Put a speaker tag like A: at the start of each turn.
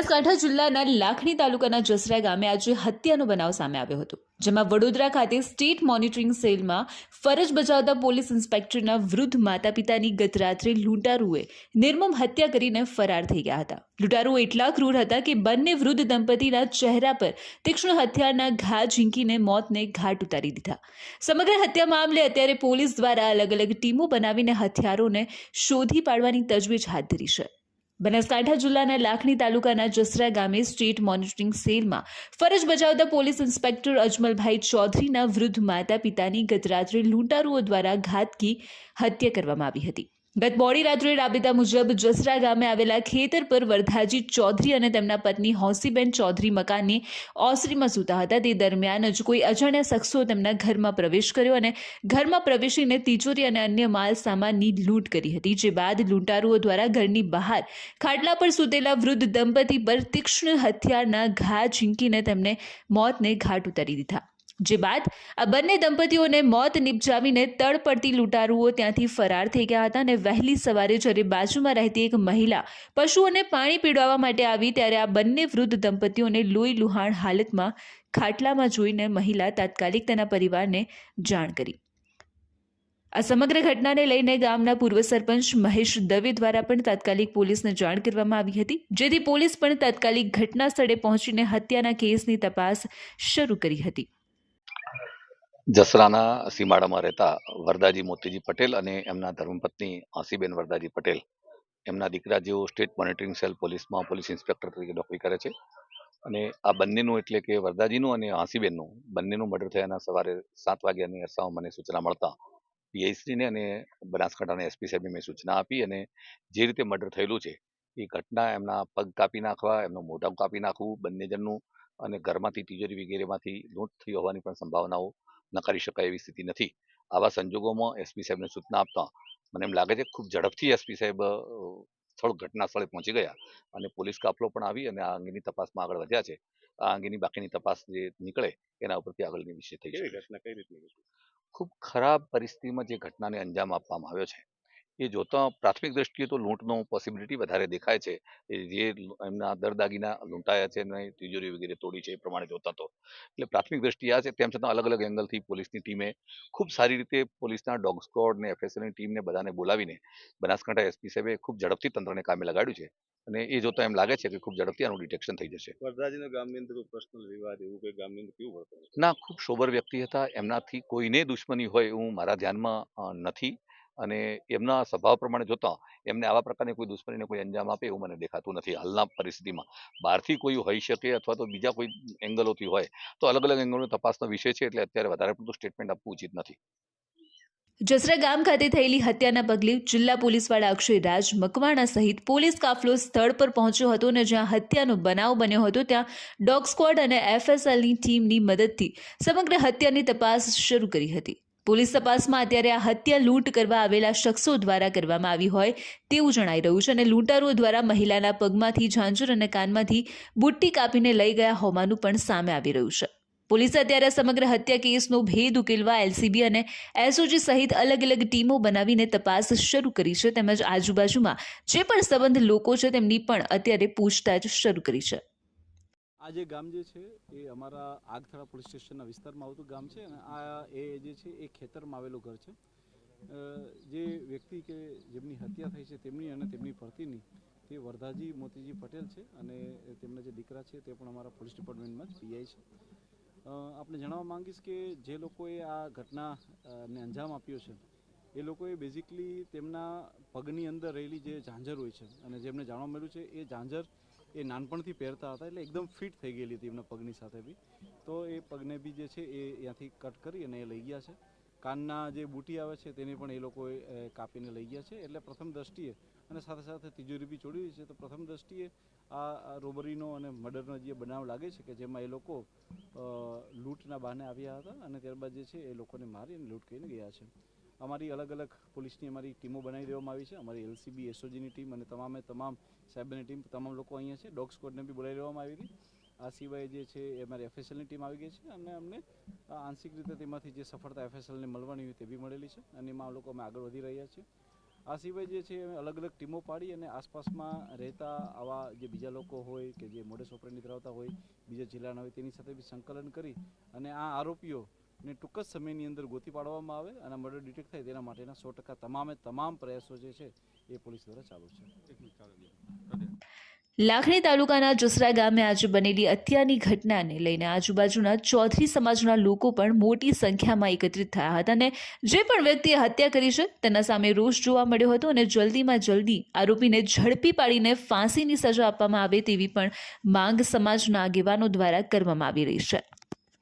A: બનાસકાંઠા જિલ્લાના લાખણી તાલુકાના જસરા ગામે આજે હત્યાનો બનાવ સામે આવ્યો હતો, જેમાં વડોદરા ખાતે સ્ટેટ મોનિટરિંગ સેલમાં ફરજ બજાવતા પોલીસ ઇન્સ્પેક્ટરના વૃદ્ધ માતા પિતાની ગત રાત્રે લૂંટારુએ નિર્મમ હત્યા કરીને ફરાર થઈ ગયા હતા। લૂંટારુઓ એટલા ક્રૂર હતા કે બંને વૃદ્ધ દંપતીના ચહેરા પર તીક્ષ્ણ હથિયારના ઘા ઝીંકીને મોતને ઘાટ ઉતારી દીધા। સમગ્ર હત્યા મામલે અત્યારે પોલીસ દ્વારા અલગ અલગ ટીમો બનાવીને હથિયારોને શોધી પાડવાની તજવીજ હાથ ધરી છે। બનાસકાંઠા જિલ્લાના લાખણી તાલુકાના જસરા ગામે સ્ટેટ મોનિટરિંગ સેલમાં ફરજ બજાવતા પોલીસ ઇન્સ્પેક્ટર અજમલભાઈ ચૌધરીના વૃદ્ધ માતા પિતાની ગત રાત્રે લૂંટારુઓ દ્વારા ઘાતકી હત્યા કરવામાં આવી હતી। ગત મોડી રાત્રે રાબેતા મુજબ જસરા ગામે આવેલા ખેતર પર વરધાજી ચૌધરી અને તેમના પત્ની હૌસીબેન ચૌધરી મકાનની ઓસરીમાં સૂતા હતા। તે દરમિયાન જ કોઈ અજાણ્યા શખ્સો તેમના ઘરમાં પ્રવેશ કર્યો અને ઘરમાં પ્રવેશીને તિજોરી અને અન્ય માલ સામાનની લૂંટ કરી હતી। જે બાદ લૂંટારુઓ દ્વારા ઘરની બહાર ખાટલા પર સૂતેલા વૃદ્ધ દંપતી પર તીક્ષ્ણ હથિયારના ઘા ઝીંકીને તેમને મોતને ઘાટ ઉતારી દીધા। જે બાદ આ બંને દંપતીઓને મોત નિપજાવીને તડપડતી લૂંટારુઓ ત્યાંથી ફરાર થઈ ગયા હતા અને વહેલી સવારે જ્યારે બાજુમાં રહેતી એક મહિલા પશુઓને પાણી પીવડાવવા માટે આવી ત્યારે આ બંને વૃદ્ધ દંપતીઓને લોહી લુહાણ હાલતમાં ખાટલામાં જોઈને મહિલા તાત્કાલિક તેના પરિવારને જાણ કરી। આ સમગ્ર ઘટનાને લઈને ગામના પૂર્વ સરપંચ મહેશ દવે દ્વારા પણ તાત્કાલિક પોલીસને જાણ કરવામાં આવી હતી, જેથી પોલીસ પણ તાત્કાલિક ઘટના સ્થળે પહોંચીને હત્યાના કેસની તપાસ શરૂ કરી હતી।
B: જસરાના સીમાડામાં રહેતા વરદાજી મોતીજી પટેલ અને એમના ધર્મપત્ની આંસીબેન વરદાજી પટેલ, એમના દીકરા જેઓ સ્ટેટ મોનિટરિંગ સેલ પોલીસમાં પોલીસ ઇન્સ્પેક્ટર તરીકે નોકરી કરે છે અને આ બંનેનું એટલે કે વરદાજીનું અને આંસીબેનનું બંનેનું મર્ડર થયાના સવારે 7 વાગ્યાની અરસામાં મને સૂચના મળતા પીઆઈશ્રીને અને બનાસકાંઠાના એસપી સાહેબને મેં સૂચના આપી અને જે રીતે મર્ડર થયેલું છે એ ઘટના એમના પગ કાપી નાખવા, એમનું મોઢું કાપી નાખવું, બંને જણનું અને ઘરમાંથી તિજોરી વગેરેમાંથી લૂંટ થઈ હોવાની પણ સંભાવનાઓ નકારી શકાય એવી સ્થિતિ નથી। આવા સંજોગોમાં એસપી સાહેબને સૂચના આપતા મને એમ લાગે છે ખૂબ ઝડપથી એસપી સાહેબ ઘટના સ્થળે પહોંચી ગયા અને પોલીસ કાફલો પણ આવી અને આ અંગેની તપાસમાં આગળ વધ્યા છે। આ અંગેની બાકીની તપાસ જે નીકળે એના ઉપરથી આગળની વિષય થઈ છે। ઘટના કઈ રીતની ખૂબ ખરાબ પરિસ્થિતિમાં જે ઘટનાને અંજામ આપવામાં આવ્યો છે એ જોતા પ્રાથમિક દ્રષ્ટિએ તો લૂંટનો પોસિબિલિટી વધારે દેખાય છે। જે એમના દરદાગીના લૂંટાયા છે અને તિજોરી વગેરે તોડી છે એ પ્રમાણે જોતા તો એટલે પ્રાથમિક દ્રષ્ટિએ આ છે। તેમ છતાં અલગ અલગ એંગલથી પોલીસની ટીમે ખૂબ સારી રીતે પોલીસના ડોગ સ્ક્વોડ ને એફએસએલની ટીમને બધાને બોલાવીને બનાસકાંઠા એસપી સાહેબે ખૂબ ઝડપથી તંત્રને કામે લગાડ્યું છે અને એ જોતા એમ લાગે છે કે ખૂબ ઝડપથી આનું ડિટેક્શન થઈ જશે।
C: વરદાજીનો ગામની અંદર કોઈ પર્સનલ વિવાદ એવું કોઈ ગામની અંદર કેવું વર્તન?
B: ના, ખૂબ સોબર વ્યક્તિ હતા, એમનાથી કોઈને દુશ્મની હોય એવું મારા ધ્યાનમાં નથી અને એમના સ્વભાવ પ્રમાણે જોતા એમને આવા પ્રકારની કોઈ દુશ્મનીને કોઈ અંજામ આપે એવું મને દેખાતું નથી હાલના પરિસ્થિતિમાં। બહારથી કોઈ હોઈ શકે અથવા તો બીજા કોઈ એંગલોથી હોય તો અલગ અલગ એંગલોની તપાસનો વિષય છે, એટલે અત્યારે વધારે પડતું સ્ટેટમેન્ટ આપવું ઉચિત નથી।
A: જસરા ગામ ખાતે થયેલી હત્યાના પગલે જિલ્લા પોલીસ વડા અક્ષય રાજ મકવાણા સહિત પોલીસ કાફલો સ્થળ પર પહોંચ્યો હતો અને જ્યાં હત્યાનો બનાવ બન્યો હતો ત્યાં ડોગ સ્ક્વોડ અને એફએસએલની ટીમની મદદથી સમગ્ર હત્યાની તપાસ શરૂ કરી હતી। પોલીસ તપાસમાં અત્યારે આ હત્યા લૂંટ કરવા આવેલા શખ્સો દ્વારા કરવામાં આવી હોય તેવું જણાઈ રહ્યું છે અને લૂંટારુઓ દ્વારા મહિલાના પગમાંથી ઝાંઝર અને કાનમાંથી બુટ્ટી કાપીને લઈ ગયા હોવાનું પણ સામે આવી રહ્યું છે। પોલીસે અત્યારે સમગ્ર હત્યા કેસનો ભેદ ઉકેલવા એલસીબી અને એસઓજી સહિત અલગ અલગ ટીમો બનાવીને તપાસ શરૂ કરી છે, તેમજ આજુબાજુમાં જે પણ સંબંધ લોકો છે તેમની પણ અત્યારે પૂછતાછ શરૂ કરી છે।
C: આ જે ગામ જે છે એ અમારા આગથળા પોલીસ સ્ટેશનના વિસ્તારમાં આવતું ગામ છે અને આ એ જે છે એ ખેતરમાં આવેલું ઘર છે। જે વ્યક્તિ કે જેમની હત્યા થઈ છે તેમની અને તેમની પત્નીની તે વરદાજી મોતીજી પટેલ છે અને તેમના જે દીકરા છે તે પણ અમારા પોલીસ ડિપાર્ટમેન્ટમાં જ પીઆઈ છે। આપણે જણાવવા માંગીશ કે જે લોકોએ આ ઘટનાને અંજામ આપ્યો છે એ લોકોએ બેઝિકલી તેમના પગની અંદર રહેલી જે ઝાંઝર હોય છે અને જેમને જાણવા મળ્યું છે એ ઝાંઝર એ નાનપણથી પહેરતા હતા એટલે એકદમ ફિટ થઈ ગયેલી હતી એમના પગની સાથે બી, તો એ પગને બી જે છે એ ત્યાંથી કટ કરી અને એ લઈ ગયા છે। કાનના જે બુટી આવે છે તેને પણ એ લોકોએ કાપીને લઈ ગયા છે। એટલે પ્રથમ દ્રષ્ટિએ અને સાથે સાથે તિજોરી બી ચોરી છે, તો પ્રથમ દ્રષ્ટિએ આ રોબરીનો અને મર્ડરનો જે બનાવ લાગે છે કે જેમાં એ લોકો લૂંટના બહાને આવ્યા હતા અને ત્યારબાદ જે છે એ લોકોને મારી અને લૂંટ કરીને ગયા છે। અમારી અલગ અલગ પોલીસની અમારી ટીમો બનાવી દેવામાં આવી છે। અમારી એલસીબી એસઓજીની ટીમ અને તમામ સાયબરની ટીમ, તમામ લોકો અહીંયા છે। ડોગ સ્ક્વોડને બી બોલાવી દેવામાં આવી હતી। આ સિવાય જે છે એ અમારી એફએસએલની ટીમ આવી ગઈ છે અને અમને આંશિક રીતે તેમાંથી જે સફળતા એફએસએલને મળવાની હોય તે બી મળેલી છે અને એમાં લોકો અમે આગળ વધી રહ્યા છીએ। આ સિવાય જે છે અમે અલગ અલગ ટીમો પાડી અને આસપાસમાં રહેતા આવા જે બીજા લોકો હોય કે જે મોડેસ ઓપરેન્ડી ધરાવતા હોય બીજા જિલ્લાના હોય તેની સાથે બી સંકલન કરી અને આ આરોપીઓને ટૂંક જ સમયની અંદર ગોતી પાડવામાં આવે અને મર્ડર ડિટેક્ટ થાય તેના માટેના 100% તમામ પ્રયાસો જે છે એ પોલીસ દ્વારા ચાલુ છે.
A: લાખણી તાલુકાના જસરા ગામે આજે બનેલી હત્યાની ઘટનાને લઈને આજુબાજુના ચૌધરી સમાજના લોકો પણ મોટી સંખ્યામાં એકત્રિત થયા હતા અને જે પણ વ્યક્તિએ હત્યા કરી છે તેના સામે રોષ જોવા મળ્યો હતો અને જલ્દીમાં જલ્દી આરોપીને ઝડપી પાડીને ફાંસીની સજા આપવામાં આવે તેવી પણ માંગ સમાજના આગેવાનો દ્વારા કરવામાં આવી રહી છે.